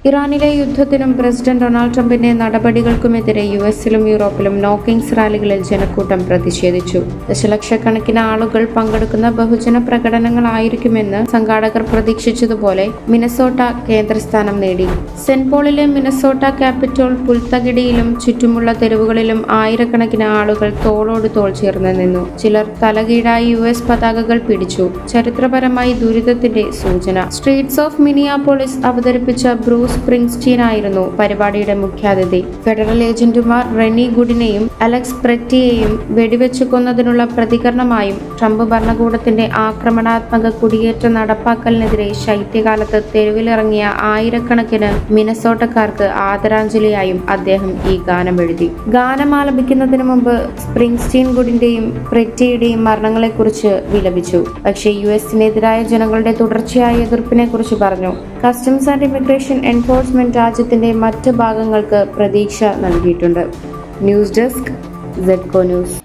ഇറാനിലെ യുദ്ധത്തിനും president Donald ട്രംപിന്റെ നടപടികൾക്കുമെതിരെ യുഎസിലും യൂറോപ്പിലും നോ കിങ്സ് റാലികളിൽ ജനക്കൂട്ടം പ്രതിഷേധിച്ചു. ദശലക്ഷക്കണക്കിന് ആളുകൾ പങ്കെടുക്കുന്ന ബഹുജന പ്രകടനങ്ങളായിരിക്കുമെന്ന് സംഘാടകർ പ്രതീക്ഷിച്ചതുപോലെ മിനസോട്ട കേന്ദ്രസ്ഥാനം നേടി. സെന്റ് പോളിലെ മിനസോട്ട ക്യാപിറ്റോൾ പുൽത്തകിടിയിലും ചുറ്റുമുള്ള തെരുവുകളിലും ആയിരക്കണക്കിന് ആളുകൾ തോളോട് തോൾ ചേർന്ന് നിന്നു. ചിലർ തലകീഴായി യുഎസ് പതാകകൾ പിടിച്ചു. ചരിത്രപരമായി ദുരിതത്തിന്റെ സൂചന. സ്ട്രീറ്റ്സ് ഓഫ് മിനിയാപോളിസ് അവതരിപ്പിച്ച ബ്രൂസ് സ്പ്രിംഗ്സ്റ്റീൻ ആയിരുന്നു പരിപാടിയുടെ മുഖ്യാതിഥി. ഫെഡറൽ ഏജന്റുമാർ റെനി ഗുഡിനെയും അലക്സ് പ്രെറ്റിയെയും വെടിവെച്ചു കൊന്നതിനുള്ള പ്രതികരണമായും ട്രംപ് ഭരണകൂടത്തിന്റെ ആക്രമണാത്മക കുടിയേറ്റ നടപ്പാക്കലിനെതിരെ ശൈത്യകാലത്ത് തെരുവിലിറങ്ങിയ ആയിരക്കണക്കിന് മിനസോട്ടക്കാർക്ക് ആദരാഞ്ജലിയായും അദ്ദേഹം ഈ ഗാനം എഴുതി. ഗാനം ആലപിക്കുന്നതിന് മുമ്പ് സ്പ്രിംഗ്സ്റ്റീൻ ഗുഡിന്റെയും പ്രെറ്റിയുടെയും മരണങ്ങളെക്കുറിച്ച് വിലപിച്ചു. പക്ഷേ യുഎസിനെതിരായ ജനങ്ങളുടെ തുടർച്ചയായ എതിർപ്പിനെക്കുറിച്ച് പറഞ്ഞു. കസ്റ്റംസ് ആൻഡ് ഇമിഗ്രേഷൻ എൻഫോഴ്സ്മെന്റ് രാജ്യത്തിന്റെ മറ്റ് ഭാഗങ്ങൾക്ക് പ്രതീക്ഷ നൽകിയിട്ടുണ്ട്. News desk ZECO news.